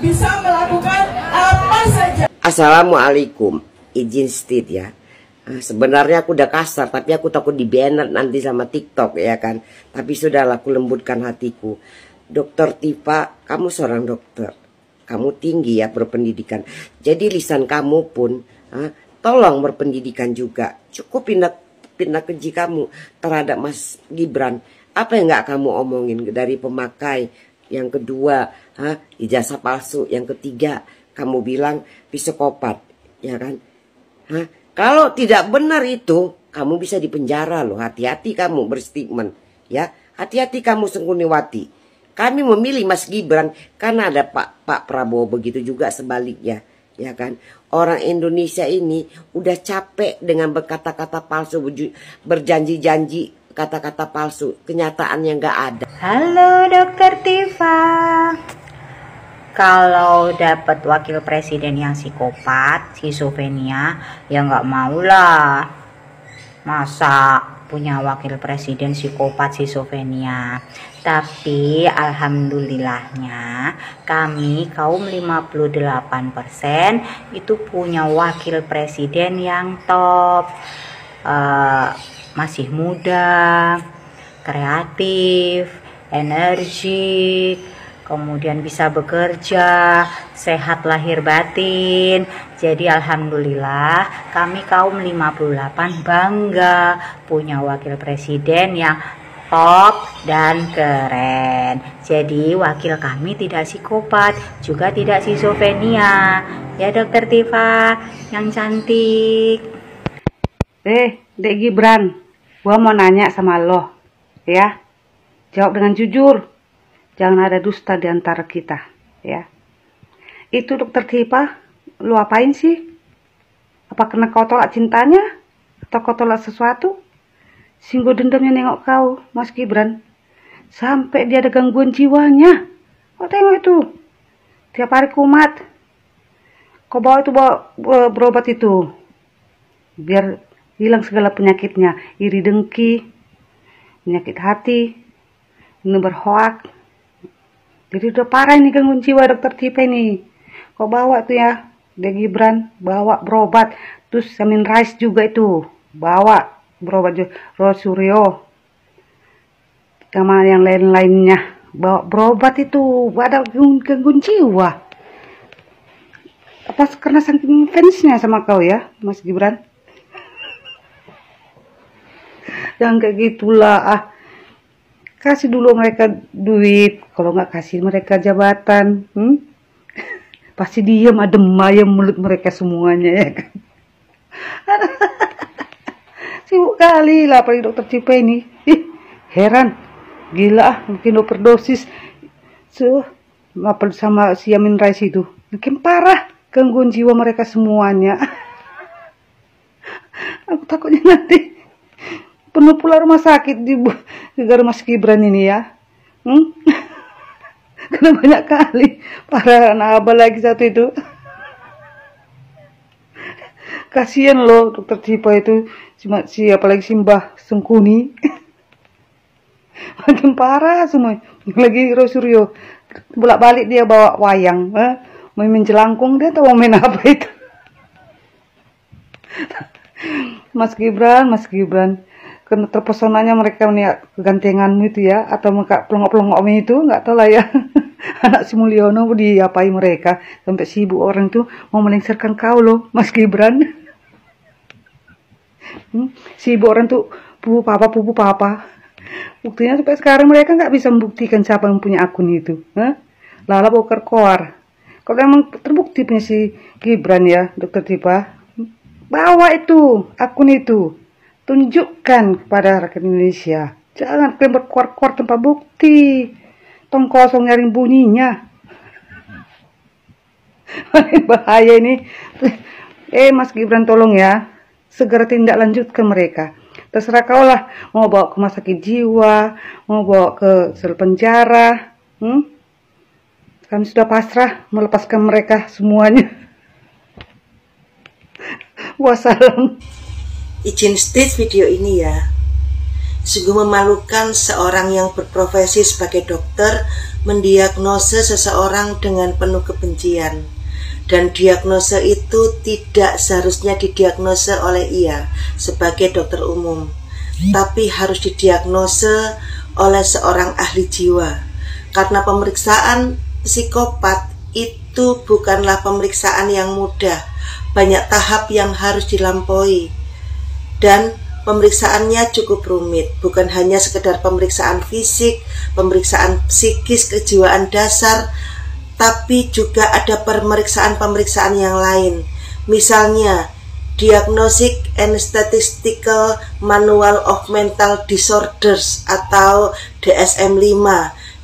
bisa melakukan apa saja. Assalamualaikum, izin state ya. Sebenarnya aku udah kasar, tapi aku takut di-ban nanti sama TikTok ya kan. Tapi sudahlah, aku lembutkan hatiku. Dokter Tifa, kamu seorang dokter. Kamu tinggi ya berpendidikan. Jadi lisan kamu pun tolong berpendidikan juga. Cukup pindah keji kamu terhadap Mas Gibran. Apa yang nggak kamu omongin dari pemakai? Yang kedua, ijazah palsu. Yang ketiga, kamu bilang psikopat, ya kan? Kalau tidak benar itu, kamu bisa dipenjara loh. Hati-hati kamu berstatement, ya. Hati-hati kamu Sengkuniwati. Kami memilih Mas Gibran karena ada Pak Prabowo, begitu juga sebaliknya, ya kan? Orang Indonesia ini udah capek dengan berkata-kata palsu, berjanji-janji kata-kata palsu, kenyataannya nggak ada. Halo Dokter Tifa. Kalau dapat wakil presiden yang psikopat, schizofrenia, ya nggak maulah. Masa punya wakil presiden psikopat schizofrenia. Tapi alhamdulillahnya kami kaum 58% itu punya wakil presiden yang top. Masih muda, kreatif, energik, kemudian bisa bekerja, sehat lahir batin. Jadi alhamdulillah kami kaum 58 bangga punya wakil presiden yang top dan keren. Jadi wakil kami tidak psikopat, juga tidak schizofrenia. Ya Dokter Tifa yang cantik. Dek Gibran, gua mau nanya sama lo, ya. Jawab dengan jujur. Jangan ada dusta di antara kita, ya. Itu Dokter Tifa, lo apain sih? Apa kena kau tolak cintanya? Atau kau tolak sesuatu? Singgo dendamnya nengok kau, Mas Gibran. Sampai dia ada gangguan jiwanya. Kau tengok itu. Tiap hari kumat. Kau bawa berobat itu. Biar hilang segala penyakitnya. Iri dengki, penyakit hati, nebar hoak. Jadi udah parah ini gangguan jiwa Dokter Tifa ini. Kau bawa tuh ya, Dek Gibran, bawa berobat. Terus Samin Rais juga itu, bawa berobat juga. Rosuryo sama yang lain-lainnya, bawa berobat itu. Ada gangguan jiwa. Apa karena saking fansnya sama kau ya, Mas Gibran? Jangan kayak gitulah. Kasih dulu mereka duit. Kalau nggak kasih mereka jabatan, pasti diam, adem ayam mulut mereka semuanya, ya kan? Sibuk kali lah apalagi Dokter Tifa ini. Heran, gila, mungkin overdosis. Sama si Amin Rais itu makin parah gangguan jiwa mereka semuanya. Aku takutnya nanti penuh pula rumah sakit di negara Mas Gibran ini ya. Karena banyak kali para anak abah lagi satu itu. Kasihan loh Dokter Tifa itu, apalagi Simbah Sengkuni. Makin parah semua. Lagi Rosuryo bolak-balik dia bawa wayang, main jelangkung, dia tahu main apa itu. Mas Gibran, karena terpesonanya mereka melihat kegantenganmu itu ya, atau muka pelongok-pelongokmu itu, nggak tahu lah ya. Anak si Mulyono diapai mereka sampai sibuk orang tuh mau melengsarkan kau loh, Mas Gibran. Sibuk orang tuh pupu papa. Buktinya sampai sekarang mereka nggak bisa membuktikan siapa yang punya akun itu. Lala bokar koar. Kalau emang terbukti punya si Gibran ya, Dokter Tifa, bawa itu akun itu, tunjukkan kepada rakyat Indonesia. Jangan kalian berkuar-kuar tanpa bukti. Tong kosong nyaring bunyinya. Bahaya ini. Mas Gibran tolong ya, segera tindak lanjutkan mereka. Terserah kau lah, mau bawa ke rumah sakit jiwa, mau bawa ke sel penjara. Kami sudah pasrah melepaskan mereka semuanya. Wassalam. Izin state video ini ya. Sungguh memalukan seorang yang berprofesi sebagai dokter mendiagnosa seseorang dengan penuh kebencian, dan diagnosa itu tidak seharusnya didiagnosa oleh ia sebagai dokter umum, tapi harus didiagnosa oleh seorang ahli jiwa, karena pemeriksaan psikopat itu bukanlah pemeriksaan yang mudah, banyak tahap yang harus dilampaui, dan pemeriksaannya cukup rumit, bukan hanya sekedar pemeriksaan fisik, pemeriksaan psikis, kejiwaan dasar, tapi juga ada pemeriksaan-pemeriksaan yang lain. Misalnya, Diagnostic and Statistical Manual of Mental Disorders atau DSM-5,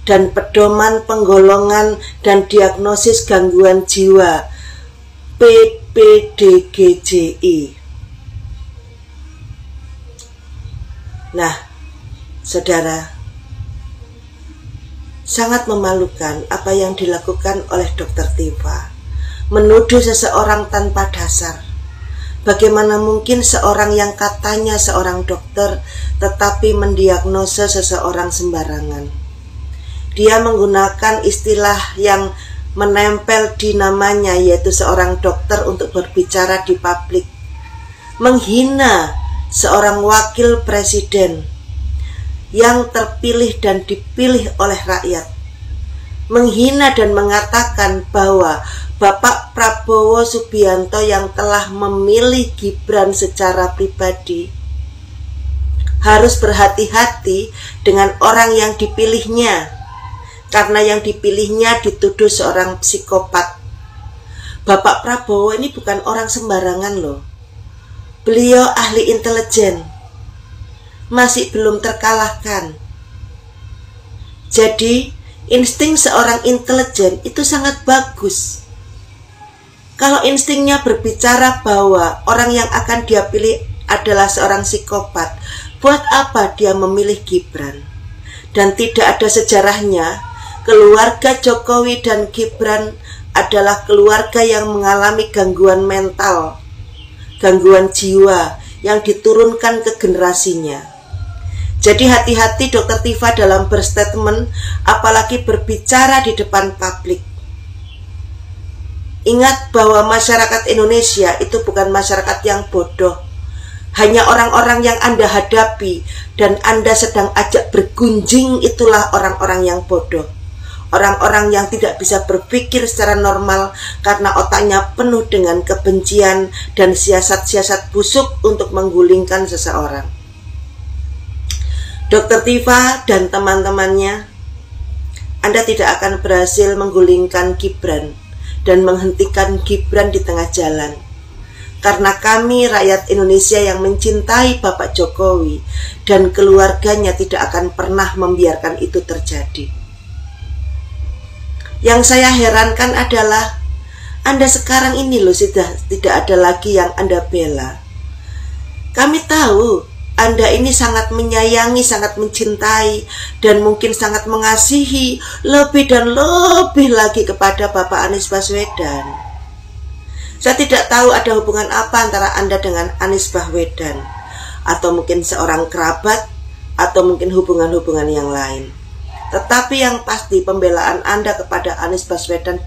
dan Pedoman Penggolongan dan Diagnosis Gangguan Jiwa PPDGJI. Nah, saudara, sangat memalukan apa yang dilakukan oleh Dr. Tifa, menuduh seseorang tanpa dasar. Bagaimana mungkin seorang yang katanya seorang dokter tetapi mendiagnosa seseorang sembarangan? Dia menggunakan istilah yang menempel di namanya, yaitu seorang dokter, untuk berbicara di publik, menghina seorang wakil presiden yang terpilih dan dipilih oleh rakyat, menghina dan mengatakan bahwa Bapak Prabowo Subianto yang telah memilih Gibran secara pribadi harus berhati-hati dengan orang yang dipilihnya, karena yang dipilihnya dituduh seorang psikopat. Bapak Prabowo ini bukan orang sembarangan loh. Beliau ahli intelijen, masih belum terkalahkan. Jadi insting seorang intelijen itu sangat bagus. Kalau instingnya berbicara bahwa orang yang akan dia pilih adalah seorang psikopat, buat apa dia memilih Gibran? Dan tidak ada sejarahnya, keluarga Jokowi dan Gibran adalah keluarga yang mengalami gangguan mental, gangguan jiwa yang diturunkan ke generasinya. Jadi hati-hati Dr. Tifa dalam berstatement, apalagi berbicara di depan publik. Ingat bahwa masyarakat Indonesia itu bukan masyarakat yang bodoh. Hanya orang-orang yang Anda hadapi dan Anda sedang ajak bergunjing, itulah orang-orang yang bodoh. Orang-orang yang tidak bisa berpikir secara normal karena otaknya penuh dengan kebencian dan siasat-siasat busuk untuk menggulingkan seseorang. Dr. Tifa dan teman-temannya, Anda tidak akan berhasil menggulingkan Gibran dan menghentikan Gibran di tengah jalan. Karena kami rakyat Indonesia yang mencintai Bapak Jokowi dan keluarganya tidak akan pernah membiarkan itu terjadi. Yang saya herankan adalah Anda sekarang ini loh sudah tidak ada lagi yang Anda bela. Kami tahu Anda ini sangat menyayangi, sangat mencintai, dan mungkin sangat mengasihi lebih dan lebih lagi kepada Bapak Anies Baswedan. Saya tidak tahu ada hubungan apa antara Anda dengan Anies Baswedan, atau mungkin seorang kerabat, atau mungkin hubungan-hubungan yang lain. Tetapi yang pasti pembelaan Anda kepada Anies Baswedan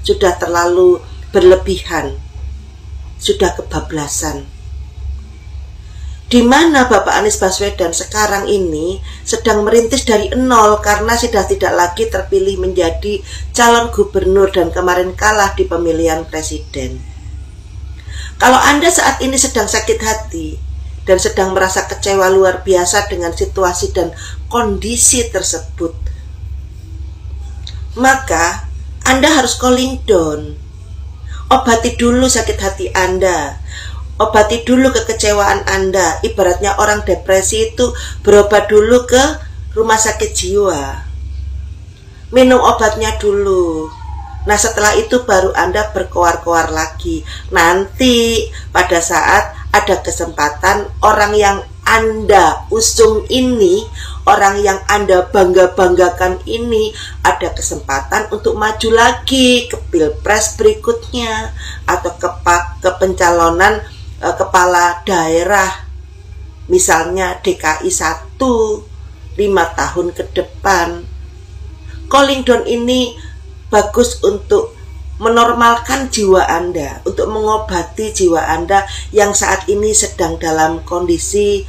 sudah terlalu berlebihan, sudah kebablasan. Di mana Bapak Anies Baswedan sekarang ini sedang merintis dari nol karena sudah tidak lagi terpilih menjadi calon gubernur dan kemarin kalah di pemilihan presiden. Kalau Anda saat ini sedang sakit hati dan sedang merasa kecewa luar biasa dengan situasi dan kondisi tersebut, maka Anda harus calling down. Obati dulu sakit hati Anda. Obati dulu kekecewaan Anda. Ibaratnya orang depresi itu berobat dulu ke rumah sakit jiwa. Minum obatnya dulu. Nah setelah itu baru Anda berkoar-koar lagi. Nanti pada saat ada kesempatan, orang yang Anda usung ini, orang yang Anda bangga-banggakan ini, ada kesempatan untuk maju lagi ke pilpres berikutnya, atau ke pencalonan kepala daerah, misalnya DKI 1, 5 tahun ke depan. Cooling down ini bagus untuk menormalkan jiwa Anda, untuk mengobati jiwa Anda yang saat ini sedang dalam kondisi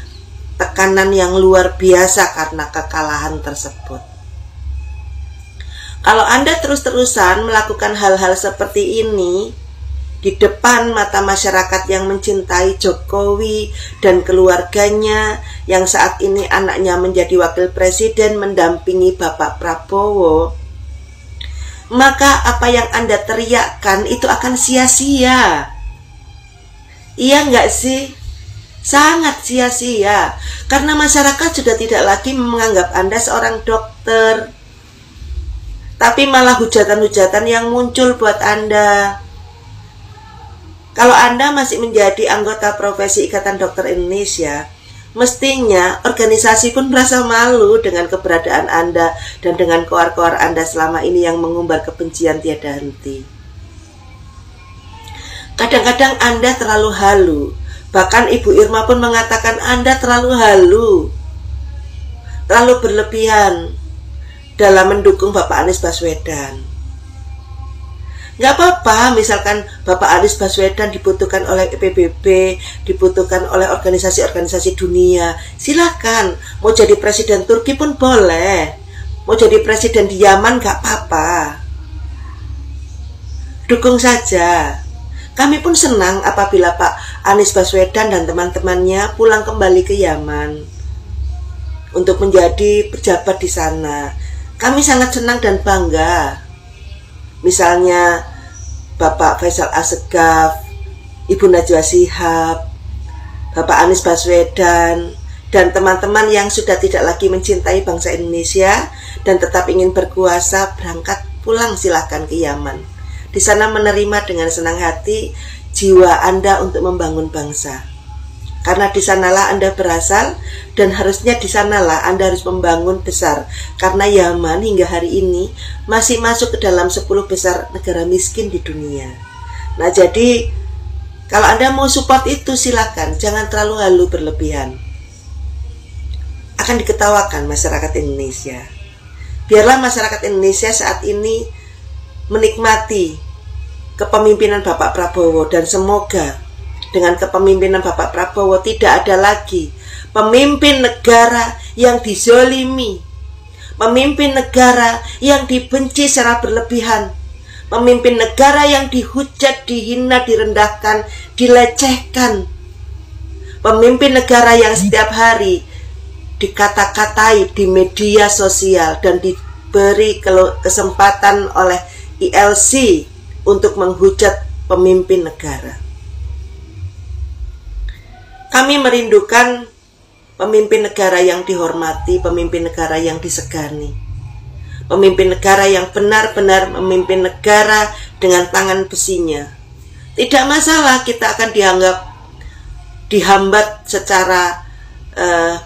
tekanan yang luar biasa karena kekalahan tersebut. Kalau Anda terus-terusan melakukan hal-hal seperti ini di depan mata masyarakat yang mencintai Jokowi dan keluarganya, yang saat ini anaknya menjadi wakil presiden mendampingi Bapak Prabowo, maka apa yang Anda teriakkan itu akan sia-sia. Iya nggak sih? Sangat sia-sia. Karena masyarakat sudah tidak lagi menganggap Anda seorang dokter, tapi malah hujatan-hujatan yang muncul buat Anda. Kalau Anda masih menjadi anggota profesi Ikatan Dokter Indonesia, mestinya organisasi pun merasa malu dengan keberadaan Anda dan dengan koar-koar Anda selama ini yang mengumbar kebencian tiada henti. Kadang-kadang Anda terlalu halu. Bahkan Ibu Irma pun mengatakan Anda terlalu halu, terlalu berlebihan dalam mendukung Bapak Anies Baswedan. Nggak apa-apa, misalkan Bapak Anies Baswedan dibutuhkan oleh PBB, dibutuhkan oleh organisasi-organisasi dunia, silakan. Mau jadi presiden Turki pun boleh, mau jadi presiden di Yaman nggak apa-apa. Dukung saja. Kami pun senang apabila Pak Anies Baswedan dan teman-temannya pulang kembali ke Yaman untuk menjadi pejabat di sana. Kami sangat senang dan bangga. Misalnya Bapak Faisal Assegaf, Ibu Najwa Shihab, Bapak Anies Baswedan, dan teman-teman yang sudah tidak lagi mencintai bangsa Indonesia dan tetap ingin berkuasa, berangkat pulang silahkan ke Yaman. Di sana menerima dengan senang hati jiwa Anda untuk membangun bangsa. Karena di sanalah Anda berasal dan harusnya di sanalah Anda harus membangun besar. Karena Yaman hingga hari ini masih masuk ke dalam 10 besar negara miskin di dunia. Nah jadi kalau Anda mau support itu silakan, jangan terlalu halu berlebihan. Akan diketawakan masyarakat Indonesia. Biarlah masyarakat Indonesia saat ini menikmati kepemimpinan Bapak Prabowo dan semoga dengan kepemimpinan Bapak Prabowo tidak ada lagi pemimpin negara yang dizolimi, pemimpin negara yang dibenci secara berlebihan, pemimpin negara yang dihujat, dihina, direndahkan, dilecehkan, pemimpin negara yang setiap hari dikata-katai di media sosial dan diberi kesempatan oleh ILC untuk menghujat pemimpin negara. Kami merindukan pemimpin negara yang dihormati, pemimpin negara yang disegani, pemimpin negara yang benar-benar memimpin negara dengan tangan besinya. Tidak masalah kita akan dihambat secara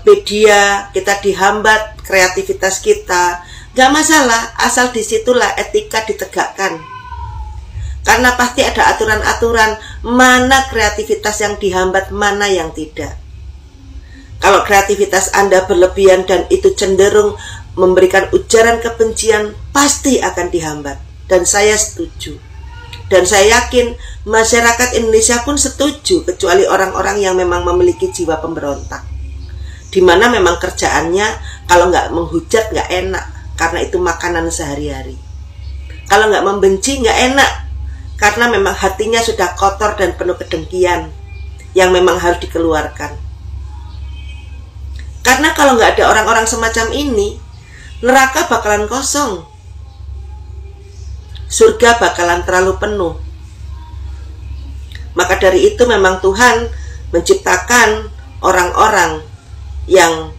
media, kita dihambat kreativitas kita. Gak masalah, asal disitulah etika ditegakkan. Karena pasti ada aturan-aturan mana kreativitas yang dihambat, mana yang tidak. Kalau kreativitas Anda berlebihan dan itu cenderung memberikan ujaran kebencian, pasti akan dihambat. Dan saya setuju. Dan saya yakin masyarakat Indonesia pun setuju, kecuali orang-orang yang memang memiliki jiwa pemberontak. Dimana memang kerjaannya kalau nggak menghujat nggak enak, karena itu makanan sehari-hari. Kalau nggak membenci nggak enak, karena memang hatinya sudah kotor dan penuh kedengkian yang memang harus dikeluarkan. Karena kalau nggak ada orang-orang semacam ini, neraka bakalan kosong, surga bakalan terlalu penuh. Maka dari itu memang Tuhan menciptakan orang-orang yang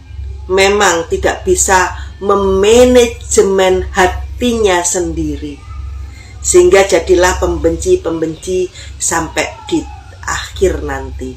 memang tidak bisa memanajemen hatinya sendiri, sehingga jadilah pembenci-pembenci sampai di akhir nanti.